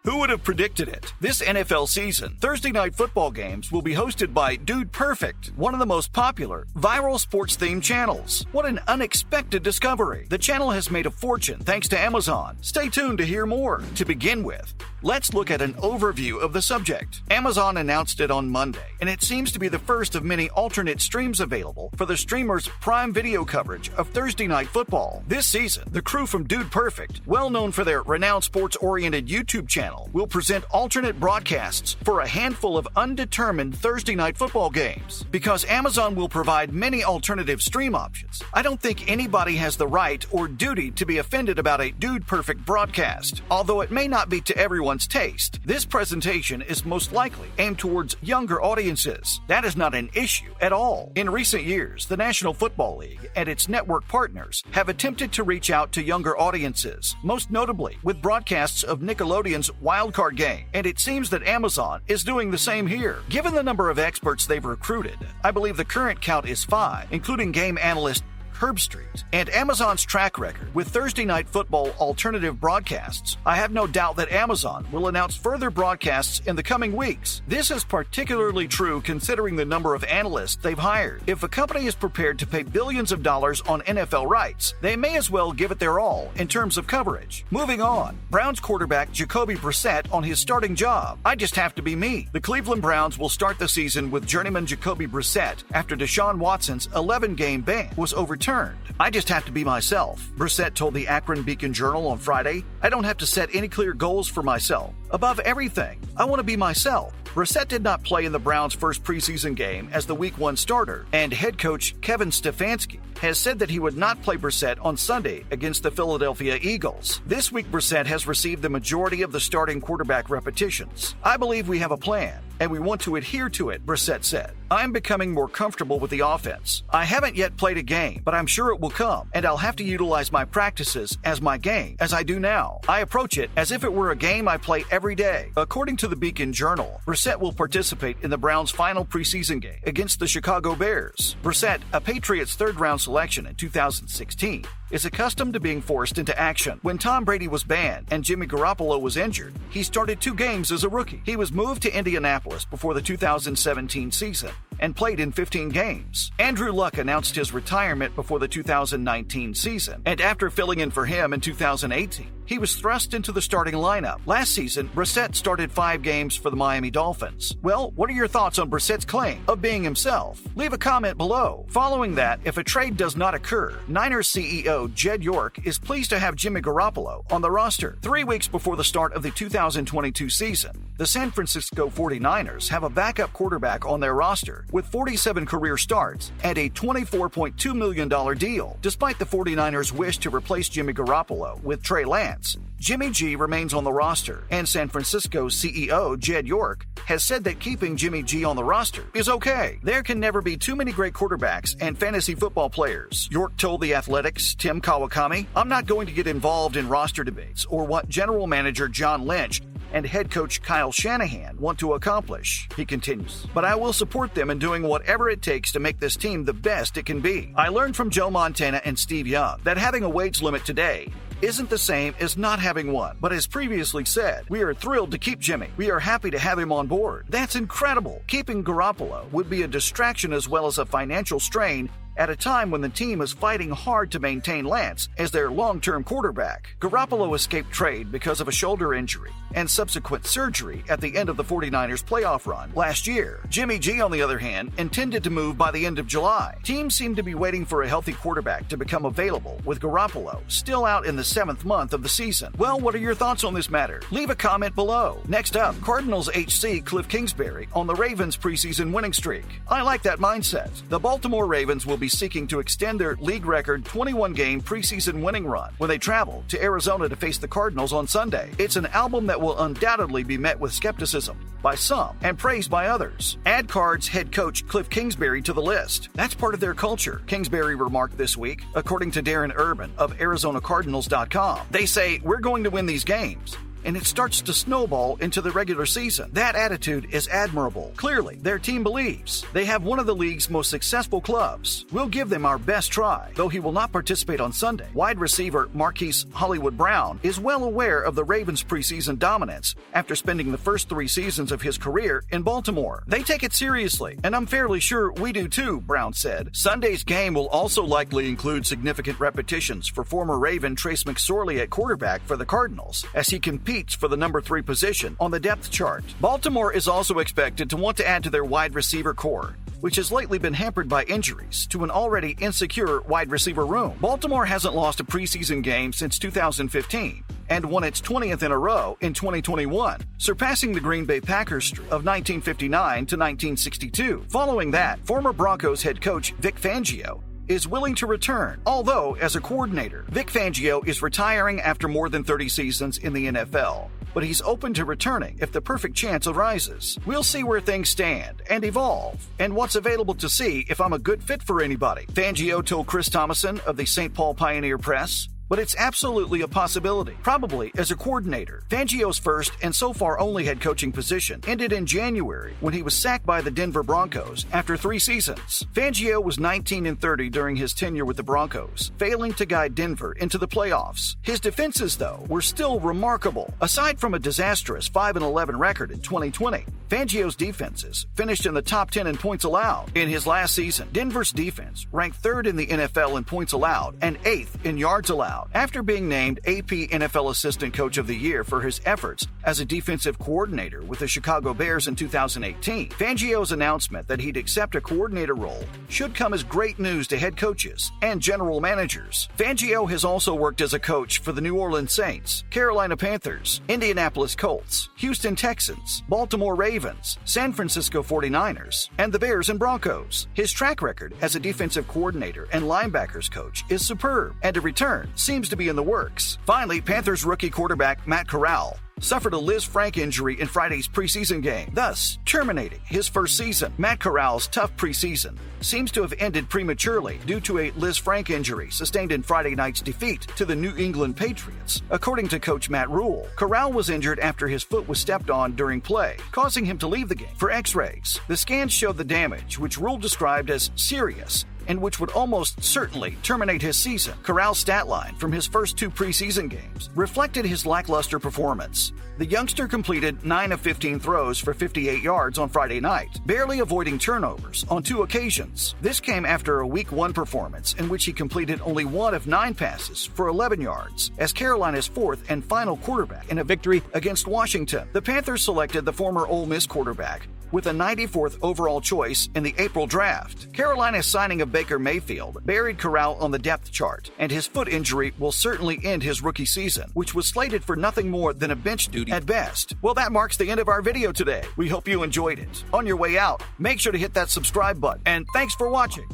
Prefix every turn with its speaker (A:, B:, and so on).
A: Who would have predicted it? This NFL season, Thursday night football games will be hosted by Dude Perfect, one of the most popular, viral sports-themed channels. What an unexpected discovery. The channel has made a fortune thanks to Amazon. Stay tuned to hear more. To begin with, let's look at an overview of the subject. Amazon announced it on Monday, and it seems to be the first of many alternate streams available for the streamer's prime video coverage of Thursday night football. This season, the crew from Dude Perfect, well known for their renowned sports-oriented YouTube channel, will present alternate broadcasts for a handful of undetermined Thursday night football games. Because Amazon will provide many alternative stream options, I don't think anybody has the right or duty to be offended about a Dude Perfect broadcast. Although it may not be to everyone's taste, this presentation is most likely aimed towards younger audiences. That is not an issue at all. In recent years, the National Football League and its network partners have attempted to reach out to younger audiences, most notably with broadcasts of Nickelodeon's Wild Card game, and it seems that Amazon is doing the same here. Given the number of experts they've recruited, I believe the current count is 5, including game analyst Herbstreit, and Amazon's track record with Thursday night football alternative broadcasts, I have no doubt that Amazon will announce further broadcasts in the coming weeks. This is particularly true considering the number of analysts they've hired. If a company is prepared to pay billions of dollars on NFL rights, they may as well give it their all in terms of coverage. Moving on, Browns quarterback Jacoby Brissett on his starting job. I just have to be me. The Cleveland Browns will start the season with journeyman Jacoby Brissett after Deshaun Watson's 11-game ban was overturned. I just have to be myself, Brissett told the Akron Beacon-Journal on Friday. I don't have to set any clear goals for myself. Above everything, I want to be myself. Brissett did not play in the Browns' first preseason game as the Week 1 starter, and head coach Kevin Stefanski has said that he would not play Brissett on Sunday against the Philadelphia Eagles. This week, Brissett has received the majority of the starting quarterback repetitions. I believe we have a plan, and we want to adhere to it, Brissett said. I'm becoming more comfortable with the offense. I haven't yet played a game, but I'm sure it will come, and I'll have to utilize my practices as my game, as I do now. I approach it as if it were a game I play every day. According to the Beacon-Journal, Brissett will participate in the Browns' final preseason game against the Chicago Bears. Brissett, a Patriots third-round selection in 2016, is accustomed to being forced into action. When Tom Brady was banned and Jimmy Garoppolo was injured, he started 2 games as a rookie. He was moved to Indianapolis before the 2017 season and played in 15 games. Andrew Luck announced his retirement before the 2019 season, and after filling in for him in 2018, he was thrust into the starting lineup. Last season, Brissett started 5 games for the Miami Dolphins. Well, what are your thoughts on Brissett's claim of being himself? Leave a comment below. Following that, if a trade does not occur, Niners CEO Jed York is pleased to have Jimmy Garoppolo on the roster. 3 weeks before the start of the 2022 season, the San Francisco 49ers have a backup quarterback on their roster with 47 career starts and a $24.2 million deal. Despite the 49ers' wish to replace Jimmy Garoppolo with Trey Lance, Jimmy G remains on the roster, and San Francisco CEO Jed York has said that keeping Jimmy G on the roster is okay. There can never be too many great quarterbacks and fantasy football players, York told The Athletic's Tim Kawakami. I'm not going to get involved in roster debates or what general manager John Lynch and head coach Kyle Shanahan want to accomplish, he continues. But I will support them in doing whatever it takes to make this team the best it can be. I learned from Joe Montana and Steve Young that having a wage limit today isn't the same as not having one. But as previously said, we are thrilled to keep Jimmy. We are happy to have him on board. That's incredible. Keeping Garoppolo would be a distraction as well as a financial strain at a time when the team is fighting hard to maintain Lance as their long-term quarterback. Garoppolo escaped trade because of a shoulder injury and subsequent surgery at the end of the 49ers playoff run last year. Jimmy G, on the other hand, intended to move by the end of July. Teams seem to be waiting for a healthy quarterback to become available, with Garoppolo still out in the 7th month of the season. Well, what are your thoughts on this matter? Leave a comment below. Next up, Cardinals HC Cliff Kingsbury on the Ravens' preseason winning streak. I like that mindset. The Baltimore Ravens will be seeking to extend their league record 21-game preseason winning run when they travel to Arizona to face the Cardinals on Sunday. It's an album that will undoubtedly be met with skepticism by some and praised by others. Add Cards head coach Cliff Kingsbury to the list. That's part of their culture, Kingsbury remarked this week, according to Darren Urban of ArizonaCardinals.com. They say, we're going to win these games. and it starts to snowball into the regular season. That attitude is admirable. Clearly, their team believes. They have one of the league's most successful clubs. We'll give them our best try, though he will not participate on Sunday. Wide receiver Marquise Hollywood Brown is well aware of the Ravens' preseason dominance after spending the first 3 seasons of his career in Baltimore. They take it seriously, and I'm fairly sure we do too, Brown said. Sunday's game will also likely include significant repetitions for former Raven Trace McSorley at quarterback for the Cardinals, as he competes for the number 3 position on the depth chart. Baltimore is also expected to want to add to their wide receiver core, which has lately been hampered by injuries to an already insecure wide receiver room. Baltimore hasn't lost a preseason game since 2015 and won its 20th in a row in 2021, surpassing the Green Bay Packers streak of 1959 to 1962. Following that, former Broncos head coach Vic Fangio is willing to return, although as a coordinator, Vic Fangio is retiring after more than 30 seasons in the NFL. But he's open to returning if the perfect chance arises. We'll see where things stand and evolve, and what's available to see if I'm a good fit for anybody, Fangio told Chris Thomason of the St. Paul Pioneer Press. But it's absolutely a possibility, probably as a coordinator. Fangio's first and so far only head coaching position ended in January when he was sacked by the Denver Broncos after 3 seasons. Fangio was 19-30 during his tenure with the Broncos, failing to guide Denver into the playoffs. His defenses, though, were still remarkable. Aside from a disastrous 5-11 record in 2020, Fangio's defenses finished in the top 10 in points allowed. In his last season, Denver's defense ranked 3rd in the NFL in points allowed and 8th in yards allowed. After being named AP NFL Assistant Coach of the Year for his efforts as a defensive coordinator with the Chicago Bears in 2018, Fangio's announcement that he'd accept a coordinator role should come as great news to head coaches and general managers. Fangio has also worked as a coach for the New Orleans Saints, Carolina Panthers, Indianapolis Colts, Houston Texans, Baltimore Ravens, San Francisco 49ers, and the Bears and Broncos. His track record as a defensive coordinator and linebackers coach is superb, and a return seems to be in the works. Finally, Panthers rookie quarterback Matt Corral suffered a Liz Frank injury in Friday's preseason game, thus terminating his first season. Matt Corral's tough preseason seems to have ended prematurely due to a Liz Frank injury sustained in Friday night's defeat to the New England Patriots. According to coach Matt Rule, Corral was injured after his foot was stepped on during play, causing him to leave the game for x-rays. The scans showed the damage, which Rule described as serious, and which would almost certainly terminate his season. Corral's stat line from his first 2 preseason games reflected his lackluster performance. The youngster completed 9 of 15 throws for 58 yards on Friday night, barely avoiding turnovers on 2 occasions. This came after a Week 1 performance in which he completed only 1 of 9 passes for 11 yards as Carolina's 4th and final quarterback in a victory against Washington. The Panthers selected the former Ole Miss quarterback with a 94th overall choice in the April draft. Carolina's signing of Baker Mayfield buried Corral on the depth chart, and his foot injury will certainly end his rookie season, which was slated for nothing more than a bench duty at best. Well, that marks the end of our video today. We hope you enjoyed it. On your way out, make sure to hit that subscribe button, and thanks for watching.